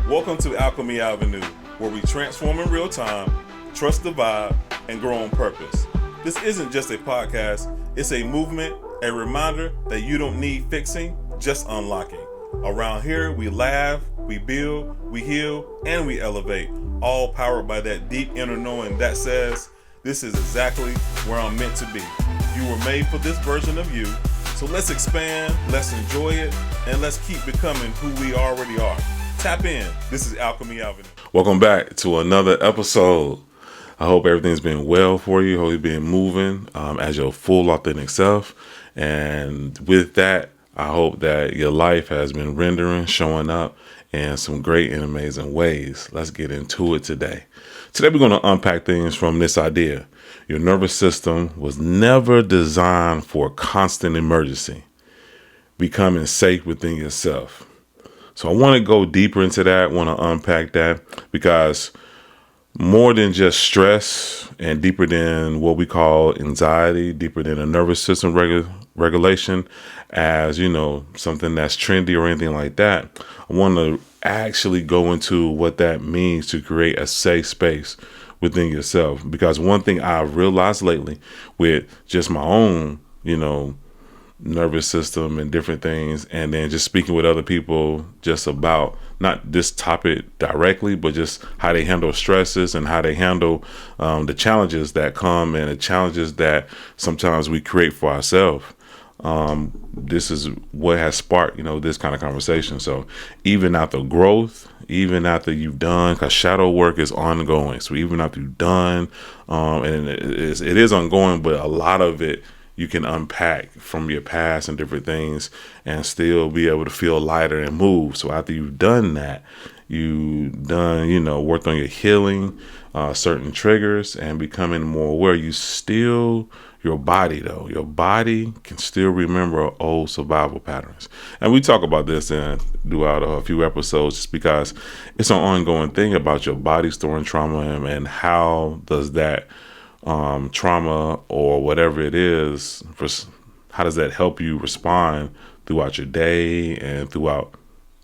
Welcome to Alchemy Avenue, where we transform in real time, trust the vibe, and grow on purpose. This isn't just a podcast, it's a movement, a reminder that you don't need fixing, just unlocking. Around here, we laugh, we build, we heal, and we elevate, all powered by that deep inner knowing that says, this is exactly where I'm meant to be. You were made for this version of you, so let's expand, let's enjoy it, and let's keep becoming who we already are. Tap in. This is Alchemy Avenue. Welcome back to another episode. I hope everything's been well for you. Hope you've been moving as your full authentic self. And with that, I hope that your life has been rendering, showing up in some great and amazing ways. Let's get into it today. Today, we're going to unpack things from this idea. Your nervous system was never designed for constant emergency, becoming safe within yourself. So I want to go deeper into that, want to unpack that, because more than just stress and deeper than what we call anxiety, deeper than a nervous system regulation, as you know, something that's trendy or anything like that, I want to actually go into what that means to create a safe space within yourself. Because one thing I've realized lately with just my own, nervous system and different things, and then just speaking with other people just about not this topic directly, but just how they handle stresses and how they handle the challenges that come and the challenges that sometimes we create for ourselves. This is what has sparked, this kind of conversation. So even after growth, even after you've done, because shadow work is ongoing. So even after you've done, and it is ongoing, but a lot of it you can unpack from your past and different things and still be able to feel lighter and move. So after you've done that, worked on your healing, certain triggers and becoming more aware, your body can still remember old survival patterns. And we talk about this throughout a few episodes, just because it's an ongoing thing about your body storing trauma and how does that trauma or whatever it is, how does that help you respond throughout your day and throughout,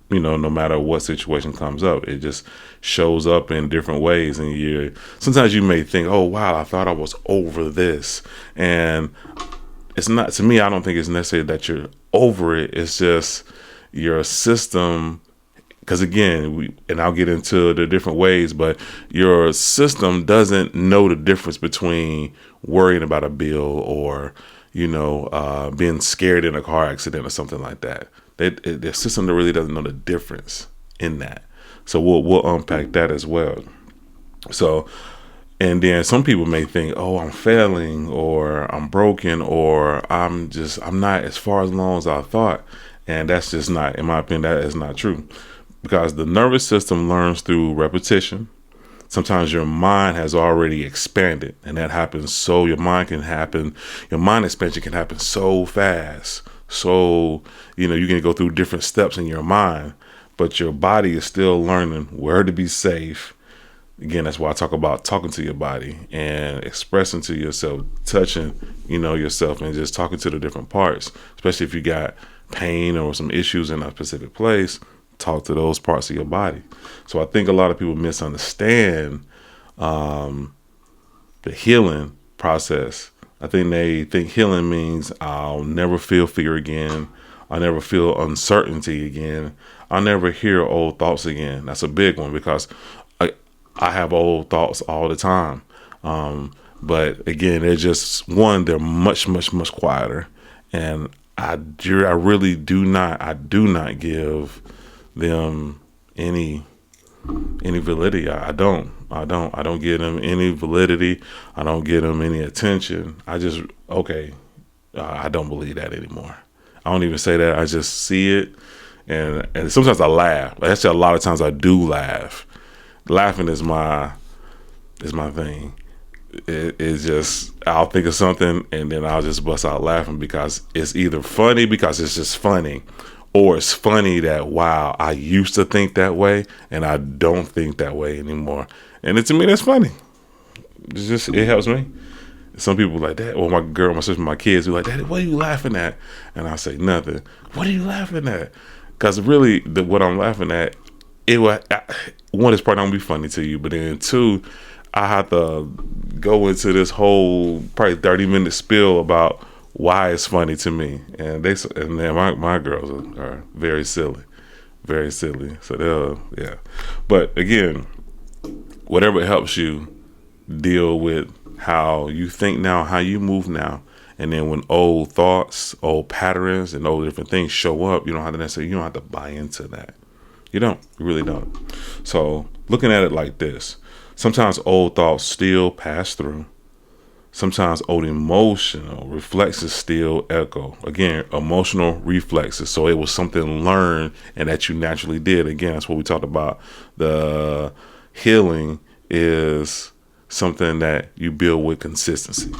no matter what situation comes up. It just shows up in different ways. And sometimes you may think, oh, wow, I thought I was over this. And it's not, to me, I don't think it's necessary that you're over it. It's just your system. Because again, I'll get into the different ways, but your system doesn't know the difference between worrying about a bill or, being scared in a car accident or something like that. The system really doesn't know the difference in that. So we'll unpack that as well. So, and then some people may think, oh, I'm failing or I'm broken or I'm not as far along as I thought. And that's just not, in my opinion, that is not true. Because the nervous system learns through repetition. Sometimes your mind has already expanded, and that happens. So your mind expansion can happen so fast. So, you can go through different steps in your mind, but your body is still learning where to be safe. Again, that's why I talk about talking to your body and expressing to yourself, touching, yourself, and just talking to the different parts, especially if you got pain or some issues in a specific place. Talk to those parts of your body. So I think a lot of people misunderstand the healing process. I think they think healing means I'll never feel fear again. I'll never feel uncertainty again. I'll never hear old thoughts again. That's a big one, because I have old thoughts all the time. But again, they're just they're much, much, much quieter. And I really do not give them any validity. I don't give them any validity. I don't give them any attention. I don't believe that anymore. I don't even say that. I just see it, and sometimes I laugh. Actually, a lot of times I do laugh. Laughing is my thing. It's just, I'll think of something and then I'll just bust out laughing, because it's either funny because it's just funny, or it's funny that, wow, I used to think that way and I don't think that way anymore. And to me, that's funny. It helps me. Some people like that, or my girl, my sister, my kids be like, Daddy, what are you laughing at? And I say, nothing. What are you laughing at? Because really, what I'm laughing at it was, one, is probably not gonna be funny to you, but then two, I have to go into this whole probably 30-minute spiel about why it's funny to me. And then my girls are very silly, very silly. So yeah. But again, whatever helps you deal with how you think now, how you move now. And then when old thoughts, old patterns, and old different things show up, you don't have to necessarily, you don't have to buy into that. You don't. You really don't. So looking at it like this, sometimes old thoughts still pass through. Sometimes old emotional reflexes still echo. Again, emotional reflexes. So it was something learned and that you naturally did. Again, that's what we talked about. The healing is something that you build with consistency.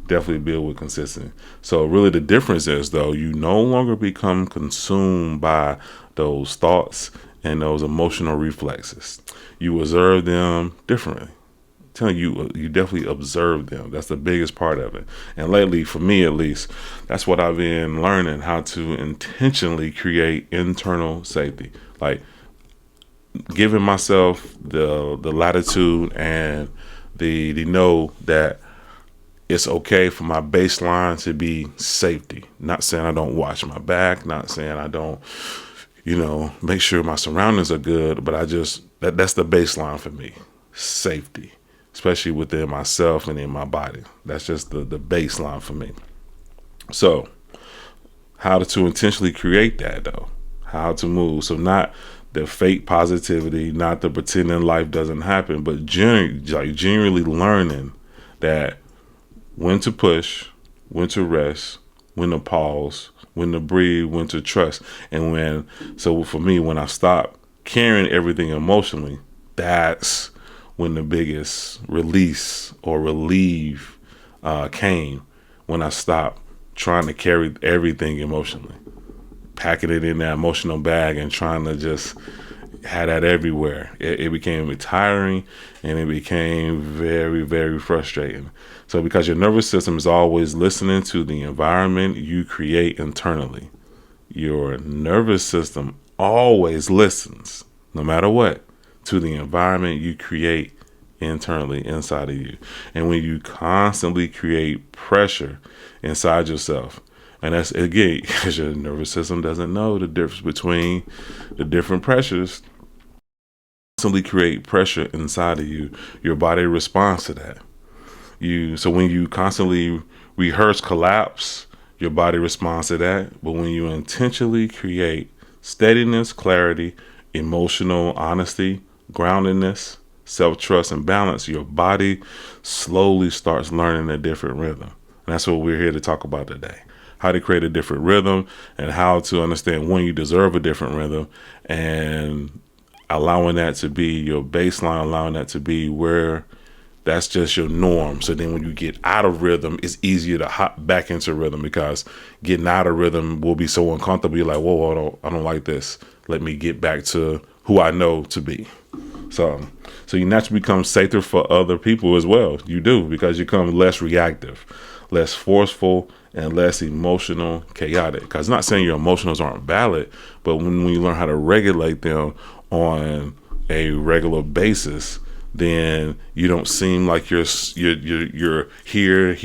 Definitely build with consistency. So really the difference is, though, you no longer become consumed by those thoughts and those emotional reflexes. You observe them differently. I'm telling you, you definitely observe them. That's the biggest part of it. And lately, for me at least, that's what I've been learning, how to intentionally create internal safety. Like giving myself the latitude and the know that it's okay for my baseline to be safety. Not saying I don't watch my back, not saying I don't, make sure my surroundings are good, but that's the baseline for me. Safety, especially within myself and in my body. That's just the baseline for me. So how to intentionally create that, though, how to move. So not the fake positivity, not the pretending life doesn't happen, but genuinely learning that when to push, when to rest, when to pause, when to breathe, when to trust. So for me, when I stop carrying everything emotionally, that's when the biggest release or relief came. When I stopped trying to carry everything emotionally, packing it in that emotional bag and trying to just had that everywhere. It became tiring and it became very, very frustrating. So because your nervous system is always listening to the environment you create internally, your nervous system always listens, no matter what, to the environment you create internally inside of you. And when you constantly create pressure inside yourself, and that's again because your nervous system doesn't know the difference between the different pressures, constantly create pressure inside of you, your body responds to that. So when you constantly rehearse collapse, your body responds to that. But when you intentionally create steadiness, clarity, emotional honesty, groundedness, self-trust, and balance, your body slowly starts learning a different rhythm. And that's what we're here to talk about today. How to create a different rhythm and how to understand when you deserve a different rhythm, and allowing that to be your baseline, allowing that to be where that's just your norm. So then when you get out of rhythm, it's easier to hop back into rhythm, because getting out of rhythm will be so uncomfortable. You're like, whoa, I don't like this. Let me get back to who I know to be. So you naturally become safer for other people as well. You do, because you become less reactive, less forceful, and less emotional, chaotic. Because I'm not saying your emotions aren't valid, but when you learn how to regulate them on a regular basis, then you don't seem like you're here,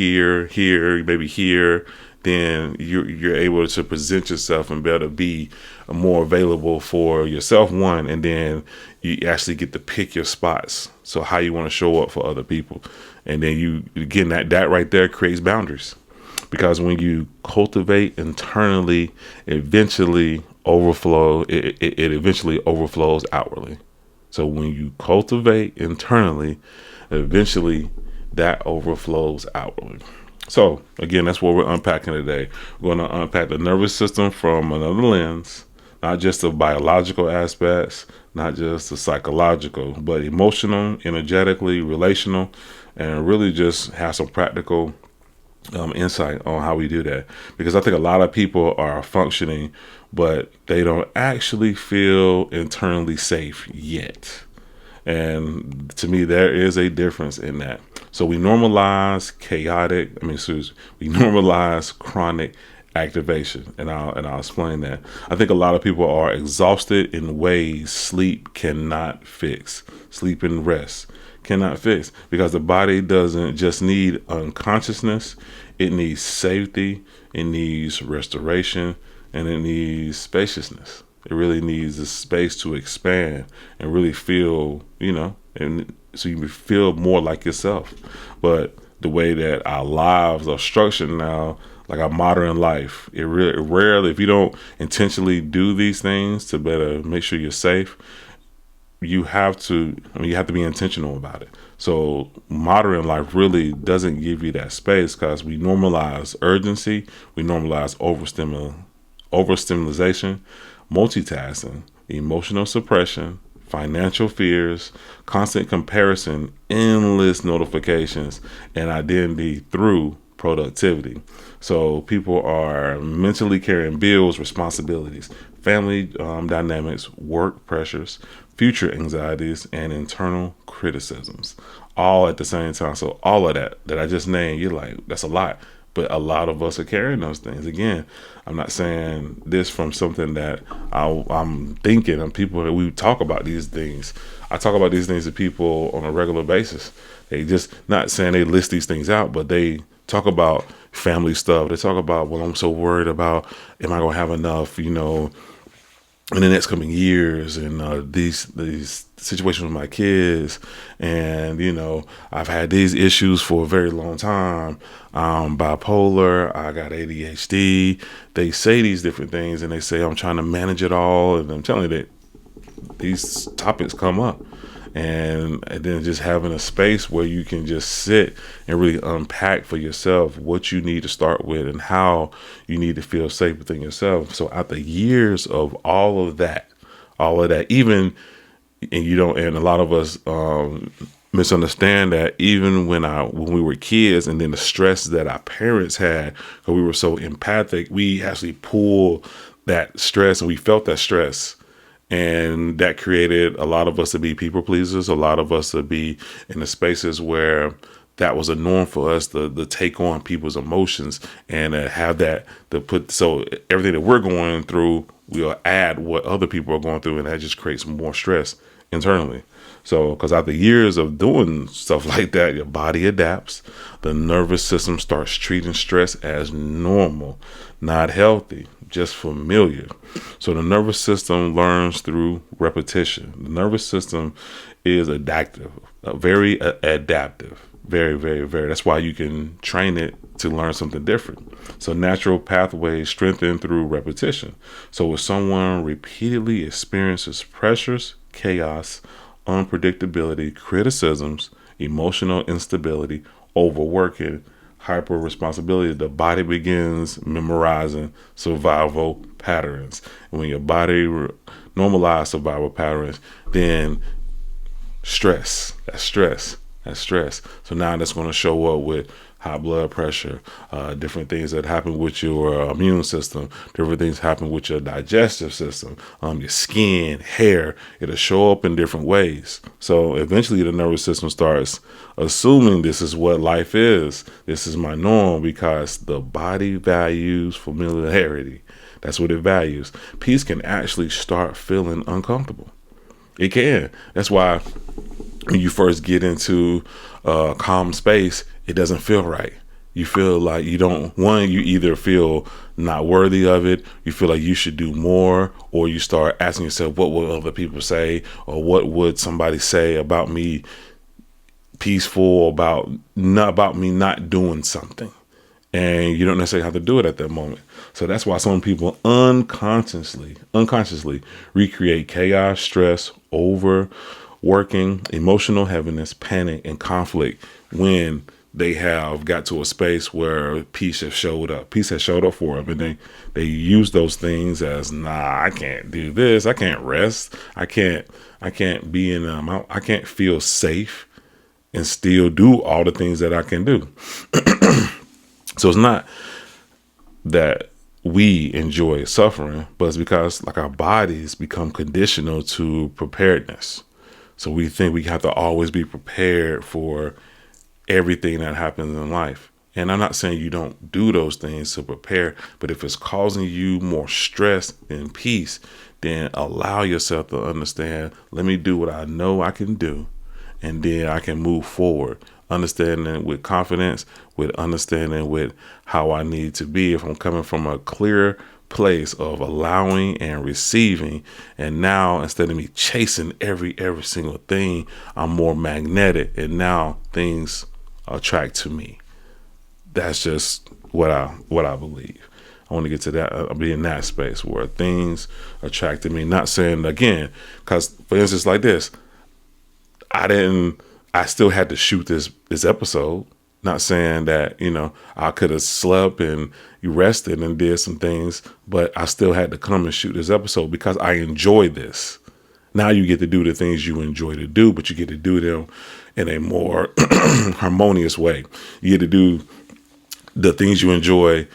maybe here. Then you're able to present yourself and be able to be more available for yourself, one, and then you actually get to pick your spots. So how you want to show up for other people, and then you again that right there creates boundaries, because when you cultivate internally, it eventually overflows outwardly. So when you cultivate internally, eventually that overflows outwardly. So again, that's what we're unpacking today. We're going to unpack the nervous system from another lens, not just the biological aspects, not just the psychological, but emotional, energetically, relational, and really just have some practical insight on how we do that. Because I think a lot of people are functioning, but they don't actually feel internally safe yet. And to me, there is a difference in that. So we normalize we normalize chronic activation, and I'll explain that. I think a lot of people are exhausted in ways sleep cannot fix. Sleep and rest cannot fix, because the body doesn't just need unconsciousness, it needs safety, it needs restoration, and it needs spaciousness. It really needs a space to expand and really feel, and so you feel more like yourself. But the way that our lives are structured now, like our modern life, it really rarely, if you don't intentionally do these things to better make sure you're safe, you have to, you have to be intentional about it. So modern life really doesn't give you that space, because we normalize urgency, we normalize overstimulation, multitasking, emotional suppression, financial fears, constant comparison, endless notifications, and identity through productivity. So people are mentally carrying bills, responsibilities, family dynamics, work pressures, future anxieties, and internal criticisms, all at the same time. So all of that I just named, you're like, that's a lot. But a lot of us are carrying those things. Again, I'm not saying this from something that I'm thinking. And people that we talk about these things. I talk about these things to people on a regular basis. They just, not saying they list these things out, but they talk about family stuff. They talk about, well, I'm so worried about, am I going to have enough, in the next coming years, and these situations with my kids, and I've had these issues for a very long time. Bipolar, I got ADHD. They say these different things, and they say I'm trying to manage it all, and I'm telling you that these topics come up. And then just having a space where you can just sit and really unpack for yourself what you need to start with and how you need to feel safe within yourself. So after years of all of that, even, and a lot of us misunderstand that, even when we were kids, and then the stress that our parents had, because we were so empathic, we actually pulled that stress, and we felt that stress. And that created a lot of us to be people pleasers, a lot of us to be in the spaces where that was a norm for us to take on people's emotions, and have that to put, so everything that we're going through, we'll add what other people are going through, and that just creates more stress internally. So, because after years of doing stuff like that, your body adapts. The nervous system starts treating stress as normal, not healthy, just familiar. So the nervous system learns through repetition. The nervous system is adaptive, very adaptive, very, very, very. That's why you can train it to learn something different. So natural pathways strengthen through repetition. So if someone repeatedly experiences pressures, chaos, unpredictability, criticisms, emotional instability, overworking, hyper responsibility, the body begins memorizing survival patterns. And when your body normalizes survival patterns, then that's stress. So now that's going to show up with high blood pressure, different things that happen with your immune system, different things happen with your digestive system, your skin, hair. It'll show up in different ways. So eventually the nervous system starts assuming this is what life is. This is my norm, because the body values familiarity. That's what it values. Peace can actually start feeling uncomfortable. It can. That's why when you first get into a calm space, it doesn't feel right. You feel like you either feel not worthy of it, you feel like you should do more, or you start asking yourself, what will other people say, or what would somebody say about me peaceful, about me not doing something. And you don't necessarily have to do it at that moment. So that's why some people unconsciously recreate chaos, stress, overworking, emotional heaviness, panic, and conflict when they have got to a space where peace has showed up. Peace has showed up for them, and they use those things as, I can't do this. I can't rest. I can't be in I can't feel safe and still do all the things that I can do. So it's not that we enjoy suffering, but it's because like our bodies become conditional to preparedness. So we think we have to always be prepared for everything that happens in life. And I'm not saying you don't do those things to prepare, but if it's causing you more stress than peace, then allow yourself to understand, let me do what I know I can do, and then I can move forward. Understanding with confidence, with understanding with how I need to be. If I'm coming from a clear place of allowing and receiving, and now instead of me chasing every single thing, I'm more magnetic, and now things attract to me. That's just what I believe. I want to get to that. I'll be in that space where things attract to me. Not saying again, because for instance, like this, I didn't. I still had to shoot this episode. Not saying that I could have slept and rested and did some things, but I still had to come and shoot this episode because I enjoy this. Now you get to do the things you enjoy to do, but you get to do them in a more harmonious way. You get to do the things you enjoy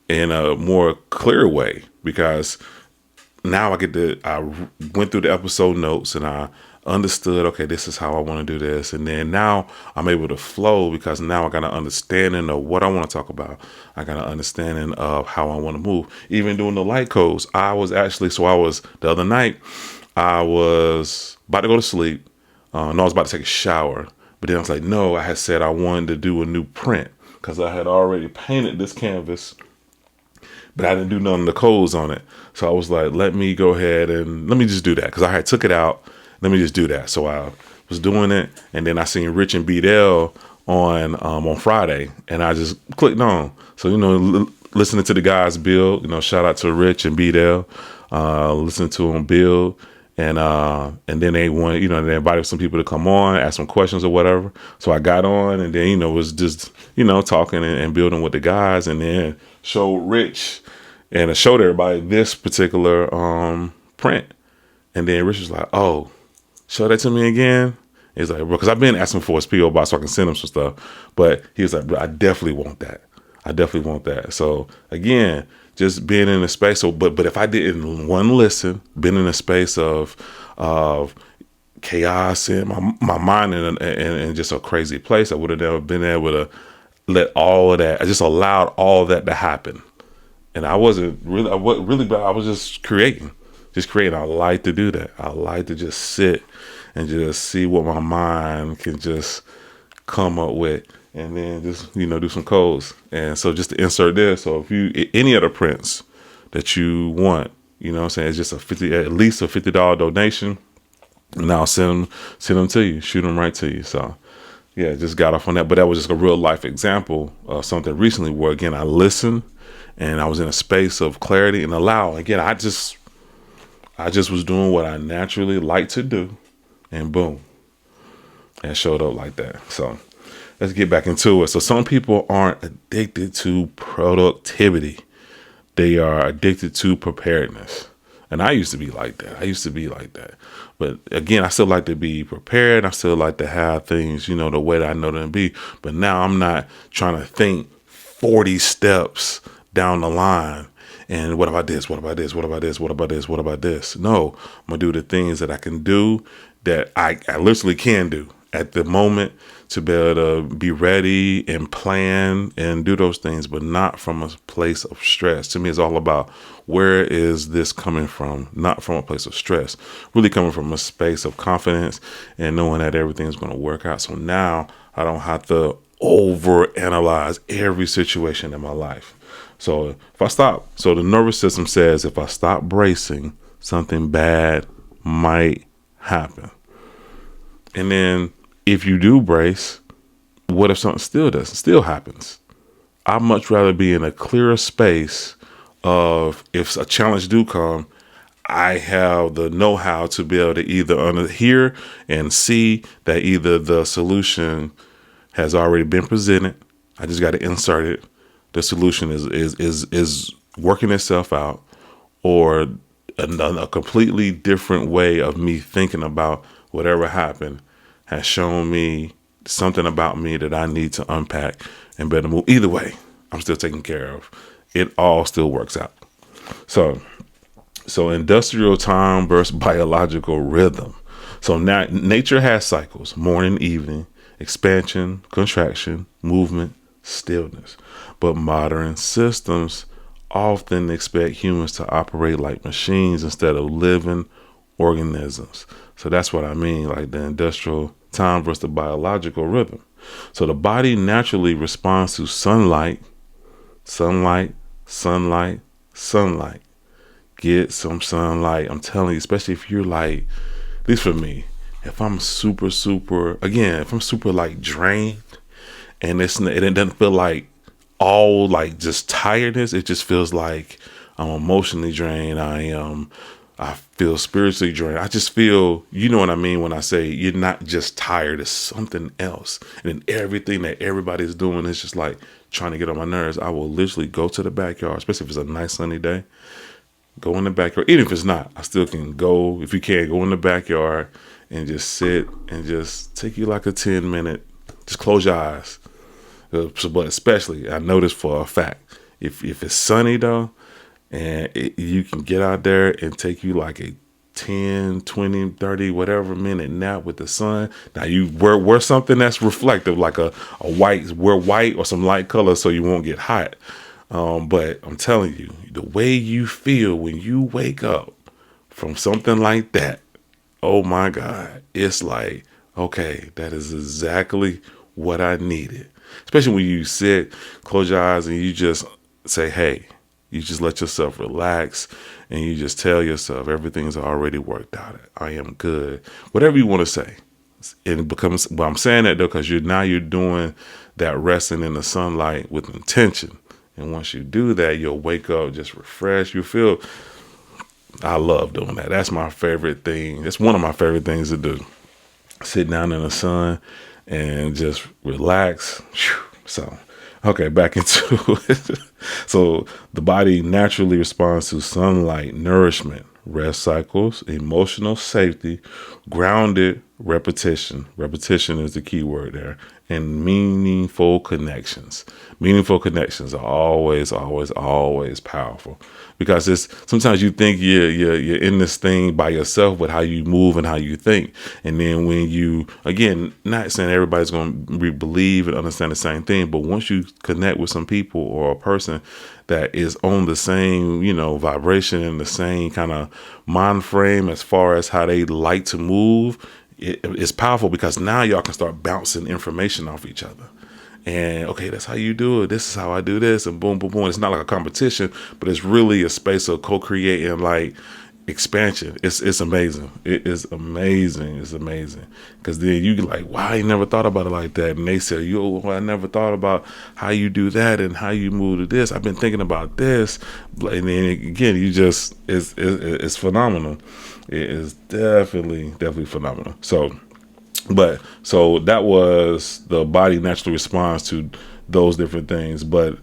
in a more clear way, because now I went through the episode notes and I understood, okay, this is how I want to do this. And then now I'm able to flow because now I got an understanding of what I want to talk about. I got an understanding of how I want to move. Even doing the light codes, the other night, I was about to go to sleep. No, I was about to take a shower. But then I was like, no, I had said I wanted to do a new print because I had already painted this canvas, but I didn't do none of the codes on it. So I was like, let me go ahead and let me just do that because I had took it out. Let me just do that. So I was doing it, and then I seen Rich and BDL on Friday, and I just clicked on. So listening to the guys build. Shout out to Rich and BDL. Listening to them build, and then they they invited some people to come on, ask some questions or whatever. So I got on, and then was just talking and building with the guys, and then showed Rich and I showed everybody this particular print, and then Rich was like, "Oh, show that to me again." He's like, "Bro," because I've been asking for his PO box so I can send him some stuff, but he was like, "Bro, I definitely want that. I definitely want that." So again, just being in a space. So, but if I didn't been in a space of chaos and my mind in just a crazy place, I would have never been able to let all of that. I just allowed all of that to happen, and I wasn't really, but I was just creating. I like to do that. I like to just sit and just see what my mind can just come up with, and then just do some codes. And so just to insert this, so if you any other prints that you want, what I'm saying, it's just at least a $50 donation, and I'll send them to you, shoot them right to you. So yeah, just got off on that, but that was just a real life example of something recently where again I listened and I was in a space of clarity and allow. Again, I just was doing what I naturally like to do, and boom, and showed up like that. So let's get back into it. So some people aren't addicted to productivity. They are addicted to preparedness. And I used to be like that. But again, I still like to be prepared. I still like to have things, the way that I know them to be. But now I'm not trying to think 40 steps down the line. And what about this? What about this? What about this? What about this? What about this? No, I'm going to do the things that I can do, that I literally can do at the moment, to be able to be ready and plan and do those things, but not from a place of stress. To me, it's all about, where is this coming from? Not from a place of stress, really coming from a space of confidence and knowing that everything's going to work out. So now I don't have to overanalyze every situation in my life. So if I stop, so the nervous system says, if I stop bracing, something bad might happen. And then if you do brace, what if something still happens? I'd much rather be in a clearer space of, if a challenge do come, I have the know-how to be able to either hear and see that either the solution has already been presented, I just got to insert it, the solution is working itself out, or a completely different way of me thinking about whatever happened has shown me something about me that I need to unpack and better move. Either way, I'm still taken care of. It all still works out. So industrial time versus biological rhythm. So now nature has cycles: morning, evening, expansion, contraction, movement, stillness. But modern systems often expect humans to operate like machines instead of living organisms. So that's what I mean, like the industrial time versus the biological rhythm. So the body naturally responds to sunlight, sunlight, sunlight, sunlight. Get some sunlight. I'm telling you, especially if you're like, at least for me, if I'm if I'm super like drained, and it doesn't feel like all like just tiredness. It just feels like I'm emotionally drained. I feel spiritually drained. I just feel, you know what I mean when I say you're not just tired, it's something else. And then everything that everybody's doing is just like trying to get on my nerves. I will literally go to the backyard, especially if it's a nice sunny day. Go in the backyard. Even if it's not, I still can go. If you can, go in the backyard and just sit and just take you like a 10-minute. Just close your eyes. But especially, I know this for a fact. If it's sunny though, and you can get out there and take you like a 10, 20, 30, whatever minute nap with the sun. Now you wear something that's reflective, like a white, wear white or some light color so you won't get hot. But I'm telling you, the way you feel when you wake up from something like that, oh my God, it's like, okay, that is exactly what I needed. Especially when you sit, close your eyes, and you just say, hey, you just let yourself relax, and you just tell yourself everything's already worked out. I am good. Whatever you want to say. And it becomes, but I'm saying that though, because you're doing that resting in the sunlight with intention. And once you do that, you'll wake up just refreshed. You feel, I love doing that. That's my favorite thing. It's one of my favorite things to do. Sit down in the sun and just relax. So, okay, back into it. So the body naturally responds to sunlight, nourishment, rest cycles, emotional safety, grounded repetition. Repetition is the key word there. And meaningful connections. Meaningful connections are always, always, always powerful, because it's sometimes you think you're in this thing by yourself with how you move and how you think, and then when you, again, not saying everybody's going to believe and understand the same thing, but once you connect with some people or a person that is on the same, vibration and the same kind of mind frame as far as how they like to move, it's powerful, because now y'all can start bouncing information off each other. And okay, that's how you do it. This is how I do this, and boom, boom, boom. It's not like a competition, but it's really a space of co-creating, like expansion. It's amazing. It is amazing. It's amazing, because then you like, wow, I never thought about it like that. And they say, I never thought about how you do that and how you move to this. I've been thinking about this, and then again, you just it's phenomenal. It is definitely phenomenal. So that was the body naturally responds to those different things. But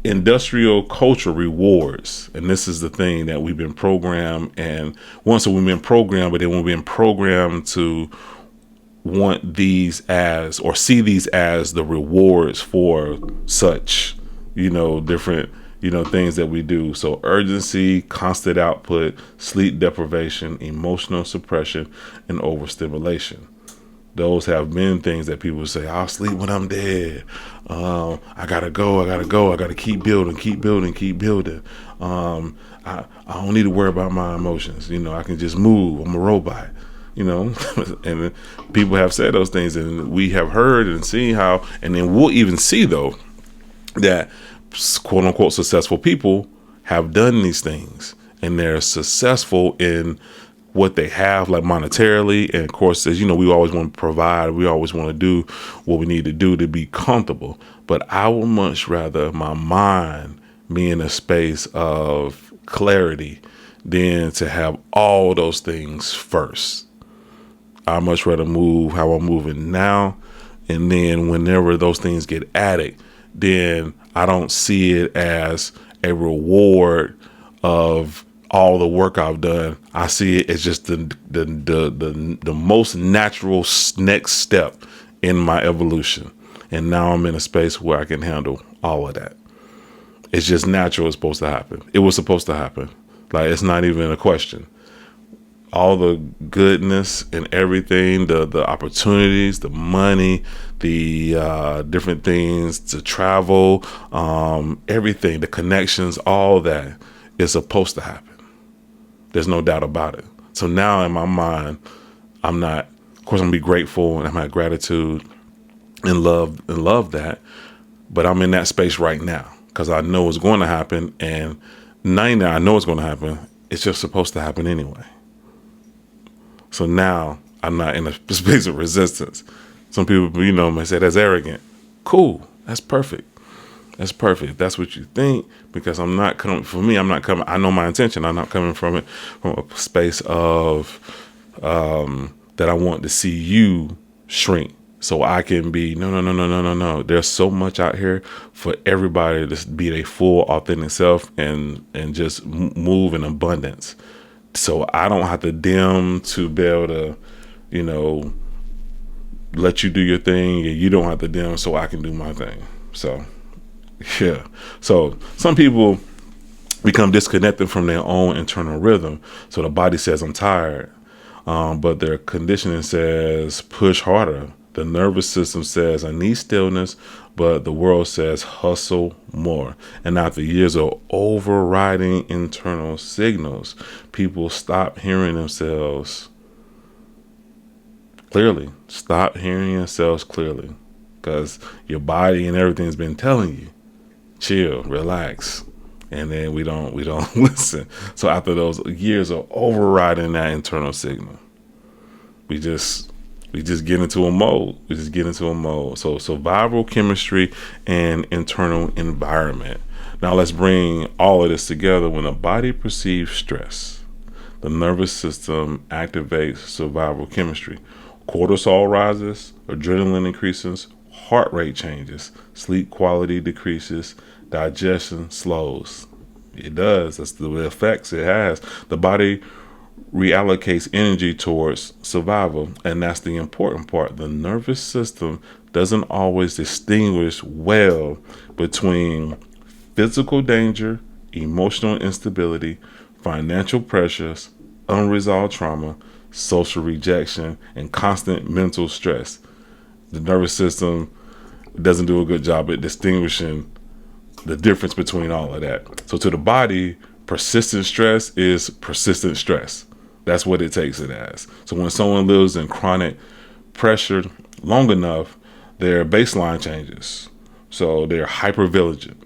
industrial culture rewards, and this is the thing that we've been programmed. And once we've been programmed, but then we've been programmed to want these as, or see these as, the rewards for such, different things that we do. So urgency, constant output, sleep deprivation, emotional suppression, and overstimulation. Those have been things that people say, I'll sleep when I'm dead. I gotta go. I gotta keep building. I don't need to worry about my emotions. I can just move. I'm a robot. And people have said those things, and we have heard and seen how, and then we'll even see though that quote unquote successful people have done these things, and they're successful in what they have, like monetarily. And of course, as we always want to provide, we always want to do what we need to do to be comfortable. But I would much rather my mind be in a space of clarity than to have all those things first. I much rather move how I'm moving now, and then whenever those things get added, then I don't see it as a reward of all the work I've done. I see it as just the most natural next step in my evolution. And now I'm in a space where I can handle all of that. It's just natural. It's supposed to happen. It was supposed to happen. Like, it's not even a question. all the goodness and everything, the opportunities, the money, the different things to travel, everything, the connections, all that is supposed to happen. There's no doubt about it. So now in my mind, I'm not, of course, I'm gonna be grateful and I'm at gratitude and love that, but I'm in that space right now because I know it's going to happen, and 99, I know it's going to happen. It's just supposed to happen anyway. So now I'm not in a space of resistance. Some people, may say that's arrogant. Cool. That's perfect. That's perfect. If that's what you think, because I'm not coming, for me, I'm not coming, I know my intention. I'm not coming from it from a space of that I want to see you shrink so I can be, no. There's so much out here for everybody to be their full authentic self and just move in abundance. So I don't have to dim to be able to, let you do your thing, and you don't have to dim so I can do my thing. So, yeah. So some people become disconnected from their own internal rhythm. So the body says, I'm tired. But their conditioning says, push harder. The nervous system says, I need stillness. But the world says, hustle more. And after years of overriding internal signals, people stop hearing themselves clearly. Stop hearing yourselves clearly. Because your body and everything's been telling you, chill, relax. And then we don't listen. So after those years of overriding that internal signal, we just get into a mode. So survival chemistry and internal environment. Now let's bring all of this together. When the body perceives stress, the nervous system activates survival chemistry. Cortisol rises, adrenaline increases, heart rate changes, sleep quality decreases, digestion slows. It does. That's the effects it has. The body reallocates energy towards survival, and that's the important part. The nervous system doesn't always distinguish well between physical danger, emotional instability, financial pressures, unresolved trauma, social rejection, and constant mental stress. The nervous system doesn't do a good job at distinguishing the difference between all of that. So to the body, persistent stress is persistent stress. That's what it takes it as. So when someone lives in chronic pressure long enough, their baseline changes. So they're hypervigilant.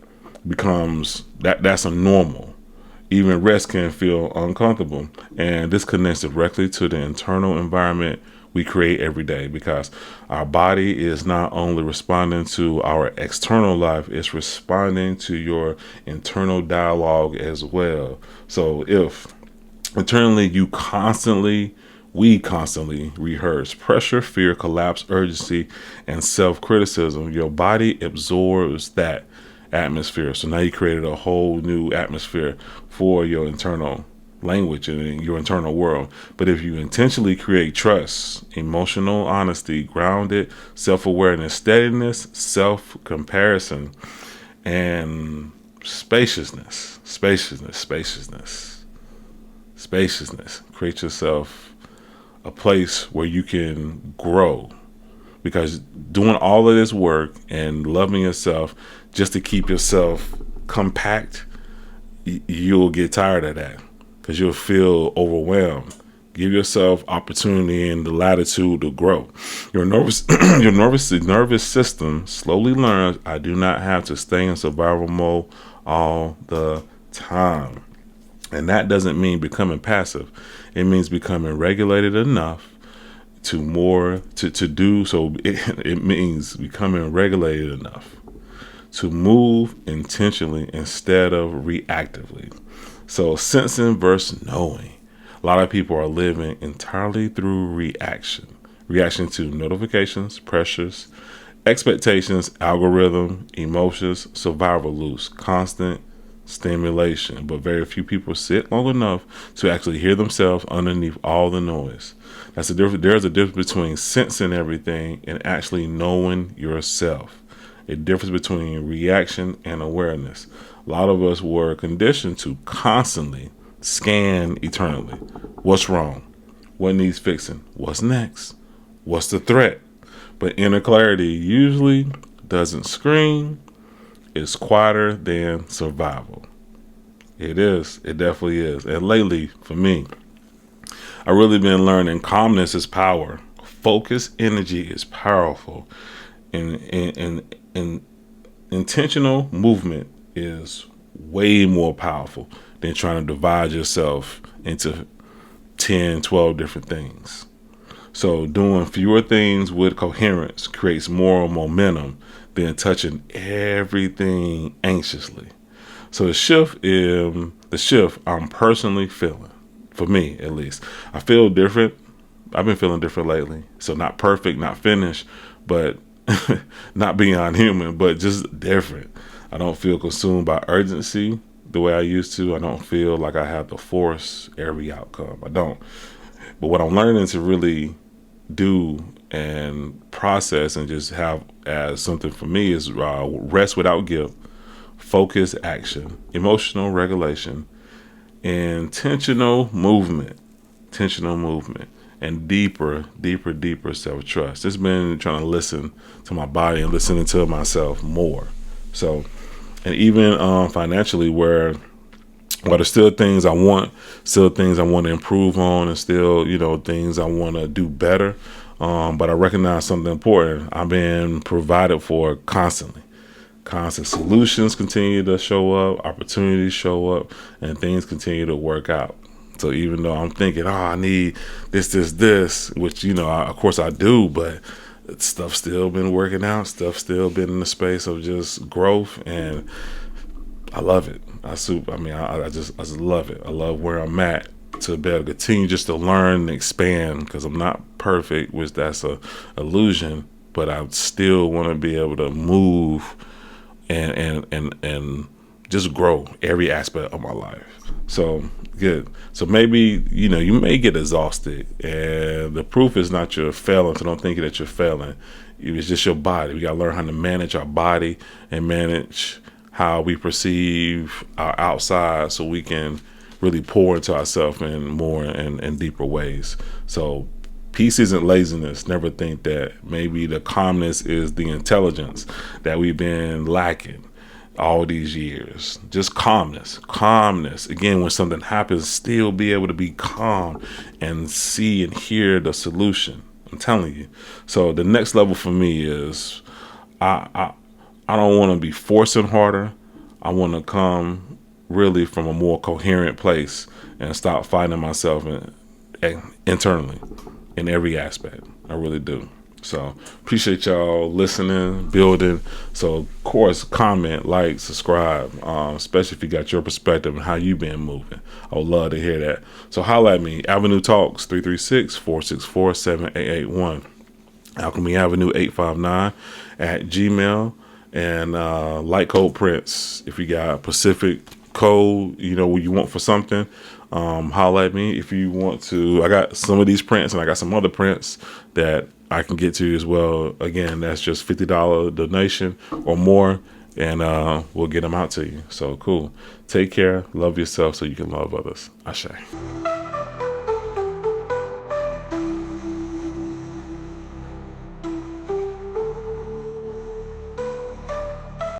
Becomes that's a normal. Even rest can feel uncomfortable. And this connects directly to the internal environment we create every day, because our body is not only responding to our external life, it's responding to your internal dialogue as well. So if internally we constantly rehearse pressure, fear, collapse, urgency, and self-criticism, your body absorbs that atmosphere. So now you created a whole new atmosphere for your internal language and in your internal world. But if you intentionally create trust, emotional honesty, grounded self-awareness, steadiness, self-comparison, and spaciousness, create yourself a place where you can grow. Because doing all of this work and loving yourself just to keep yourself compact, you'll get tired of that, because you'll feel overwhelmed. Give yourself opportunity and the latitude to grow. Your nervous system slowly learns, I do not have to stay in survival mode all the time. And that doesn't mean becoming passive. It means becoming regulated enough to do so. It means becoming regulated enough to move intentionally instead of reactively. So sensing versus knowing. A lot of people are living entirely through reaction to notifications, pressures, expectations, algorithm, emotions, survival loops, constant stimulation. But very few people sit long enough to actually hear themselves underneath all the noise. That's the difference. There's a difference between sensing everything and actually knowing yourself. A difference between reaction and awareness. A lot of us were conditioned to constantly scan eternally. What's wrong? What needs fixing? What's next? What's the threat? But inner clarity usually doesn't scream. It's quieter than survival. It is. It definitely is. And lately, for me, I really been learning calmness is power. Focused energy is powerful. And intentional movement is way more powerful than trying to divide yourself into 10, 12 different things. So doing fewer things with coherence creates more momentum than touching everything anxiously. So the shift I'm personally feeling, for me at least, I feel different. I've been feeling different lately. So not perfect, not finished, but not beyond human, but just different. I don't feel consumed by urgency the way I used to. I don't feel like I have to force every outcome. I don't. But what I'm learning to really do and process and just have as something for me is rest without guilt, focused action, emotional regulation, intentional movement, and deeper self-trust. It's been trying to listen to my body and listening to myself more. So, and even financially, where there's still things I want, to improve on, and still, things I want to do better. But I recognize something important. I've been provided for constantly. Constant solutions continue to show up, opportunities show up, and things continue to work out. So even though I'm thinking, I need this, which, of course I do, but stuff still been working out, stuff still been in the space of just growth, and I love it. I just love it. I love where I'm at to be able to continue just to learn and expand, because I'm not perfect, which that's a illusion, but I still want to be able to move and just grow every aspect of my life. So good. So maybe, you may get exhausted, and the proof is not you're failing. So don't think that you're failing. It's just your body. We got to learn how to manage our body and manage how we perceive our outside, so we can really pour into ourselves in more and deeper ways. So peace isn't laziness. Never think that. Maybe the calmness is the intelligence that we've been lacking all these years. Just calmness. Again, when something happens, still be able to be calm and see and hear the solution. I'm telling you. So the next level for me is I don't want to be forcing harder. I want to come really from a more coherent place and stop fighting myself internally in every aspect. I really do. So appreciate y'all listening, building. So of course, comment, like, subscribe, especially if you got your perspective and how you been moving. I would love to hear that. So holla at me, Avenue Talks 336-464-7881, Alchemy Avenue 859 at Gmail, and like code Prince. If you got Pacific code, what you want for something, holla at me. If you want to, I got some of these prints and I got some other prints that I can get to you as well. Again, that's just $50 donation or more, and we'll get them out to you. So cool. Take care. Love yourself so you can love others. Ashe.